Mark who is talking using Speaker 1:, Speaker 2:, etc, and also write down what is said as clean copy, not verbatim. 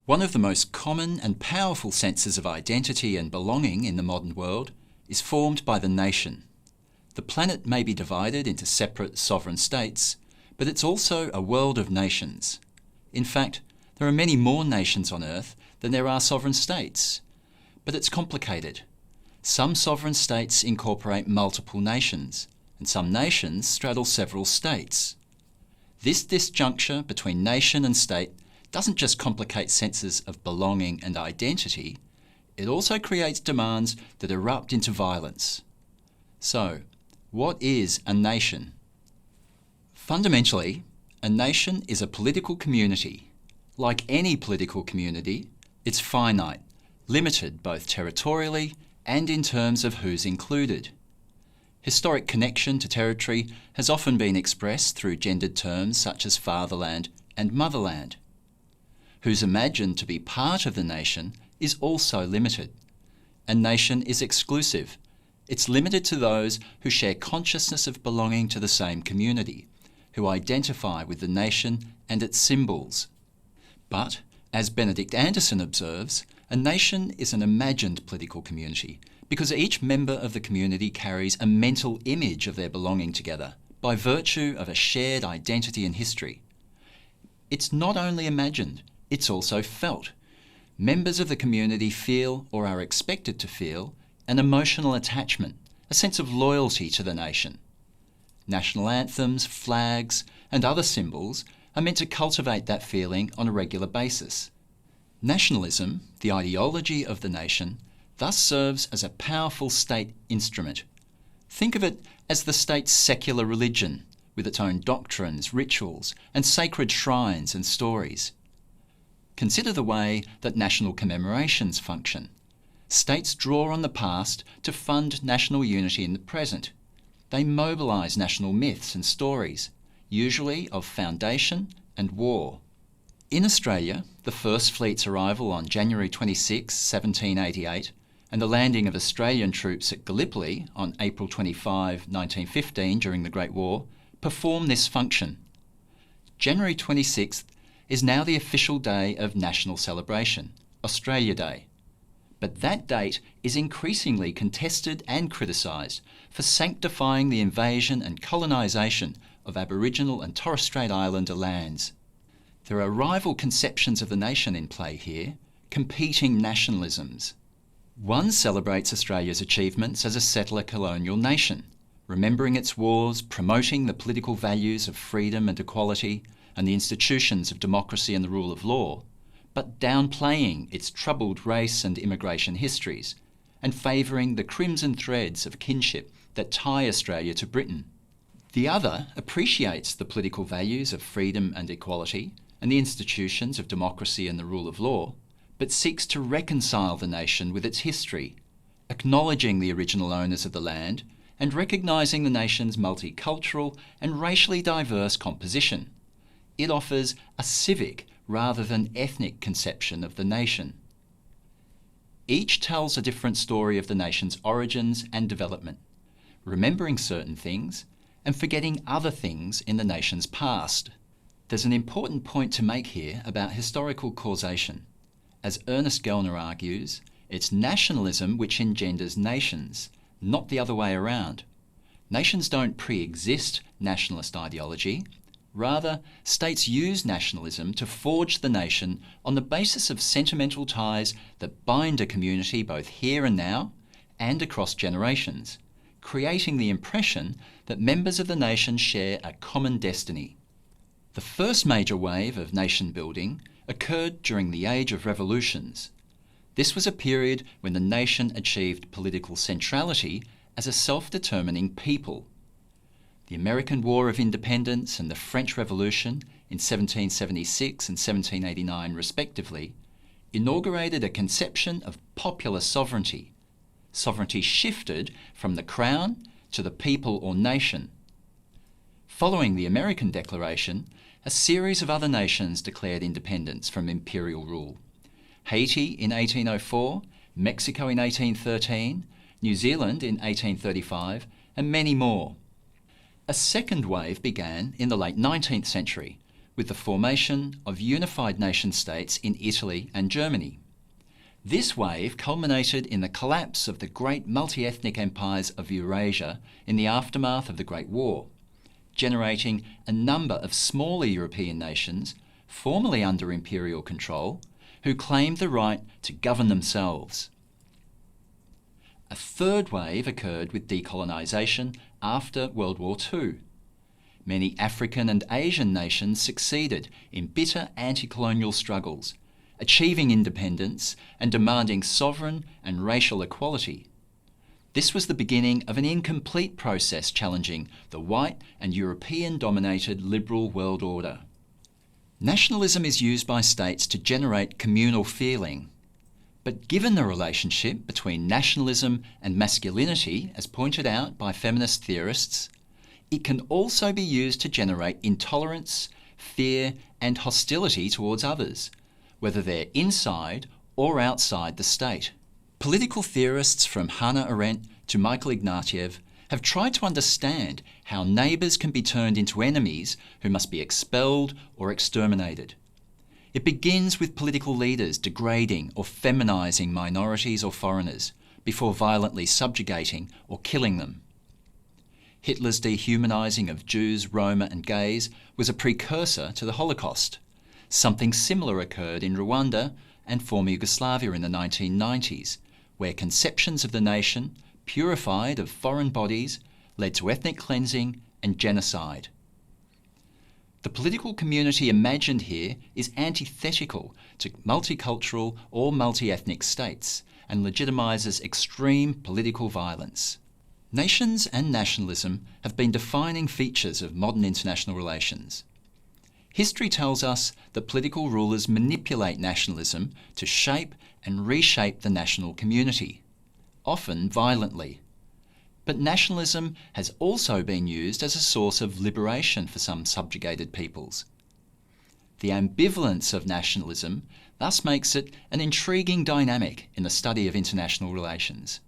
Speaker 1: One of the most common and powerful senses of identity and belonging in the modern world is formed by the nation. The planet may be divided into separate sovereign states, but it's also a world of nations. In fact, there are many more nations on Earth than there are sovereign states. But it's complicated. Some sovereign states incorporate multiple nations, and some nations straddle several states. This disjuncture between nation and state doesn't just complicate senses of belonging and identity, it also creates demands that erupt into violence. So, what is a nation? Fundamentally, a nation is a political community. Like any political community, it's finite, limited both territorially and in terms of who's included. Historic connection to territory has often been expressed through gendered terms such as fatherland and motherland. Who's imagined to be part of the nation is also limited. A nation is exclusive. It's limited to those who share consciousness of belonging to the same community, who identify with the nation and its symbols. But, as Benedict Anderson observes, a nation is an imagined political community because each member of the community carries a mental image of their belonging together by virtue of a shared identity and history. It's not only imagined, it's also felt. Members of the community feel, or are expected to feel, an emotional attachment, a sense of loyalty to the nation. National anthems, flags, and other symbols are meant to cultivate that feeling on a regular basis. Nationalism, the ideology of the nation, thus serves as a powerful state instrument. Think of it as the state's secular religion, with its own doctrines, rituals, and sacred shrines and stories. Consider the way that national commemorations function. States draw on the past to fund national unity in the present. They mobilise national myths and stories, usually of foundation and war. In Australia, the First Fleet's arrival on January 26, 1788, and the landing of Australian troops at Gallipoli on April 25, 1915 during the Great War, perform this function. January 26th is now the official day of national celebration, Australia Day. But that date is increasingly contested and criticised for sanctifying the invasion and colonisation of Aboriginal and Torres Strait Islander lands. There are rival conceptions of the nation in play here, competing nationalisms. One celebrates Australia's achievements as a settler colonial nation, remembering its wars, promoting the political values of freedom and equality, and the institutions of democracy and the rule of law, but downplaying its troubled race and immigration histories, and favouring the crimson threads of kinship that tie Australia to Britain. The other appreciates the political values of freedom and equality, and the institutions of democracy and the rule of law, but seeks to reconcile the nation with its history, acknowledging the original owners of the land and recognising the nation's multicultural and racially diverse composition. It offers a civic rather than ethnic conception of the nation. Each tells a different story of the nation's origins and development, remembering certain things and forgetting other things in the nation's past. There's an important point to make here about historical causation. As Ernest Gellner argues, it's nationalism which engenders nations, not the other way around. Nations don't pre-exist nationalist ideology. Rather, states use nationalism to forge the nation on the basis of sentimental ties that bind a community both here and now and across generations, creating the impression that members of the nation share a common destiny. The first major wave of nation building occurred during the Age of Revolutions. This was a period when the nation achieved political centrality as a self-determining people. The American War of Independence and the French Revolution in 1776 and 1789 respectively inaugurated a conception of popular sovereignty. Sovereignty shifted from the crown to the people or nation. Following the American Declaration, a series of other nations declared independence from imperial rule. Haiti in 1804, Mexico in 1813, New Zealand in 1835, and many more. A second wave began in the late 19th century, with the formation of unified nation-states in Italy and Germany. This wave culminated in the collapse of the great multi-ethnic empires of Eurasia in the aftermath of the Great War, generating a number of smaller European nations, formerly under imperial control, who claimed the right to govern themselves. A third wave occurred with decolonisation after World War II. Many African and Asian nations succeeded in bitter anti-colonial struggles, achieving independence and demanding sovereign and racial equality. This was the beginning of an incomplete process challenging the white and European-dominated liberal world order. Nationalism is used by states to generate communal feeling. But given the relationship between nationalism and masculinity, as pointed out by feminist theorists, it can also be used to generate intolerance, fear, and hostility towards others, whether they're inside or outside the state. Political theorists from Hannah Arendt to Michael Ignatieff have tried to understand how neighbours can be turned into enemies who must be expelled or exterminated. It begins with political leaders degrading or feminising minorities or foreigners before violently subjugating or killing them. Hitler's dehumanising of Jews, Roma and gays was a precursor to the Holocaust. Something similar occurred in Rwanda and former Yugoslavia in the 1990s, where conceptions of the nation, purified of foreign bodies, led to ethnic cleansing and genocide. The political community imagined here is antithetical to multicultural or multi-ethnic states and legitimises extreme political violence. Nations and nationalism have been defining features of modern international relations. History tells us that political rulers manipulate nationalism to shape and reshape the national community, often violently. But nationalism has also been used as a source of liberation for some subjugated peoples. The ambivalence of nationalism thus makes it an intriguing dynamic in the study of international relations.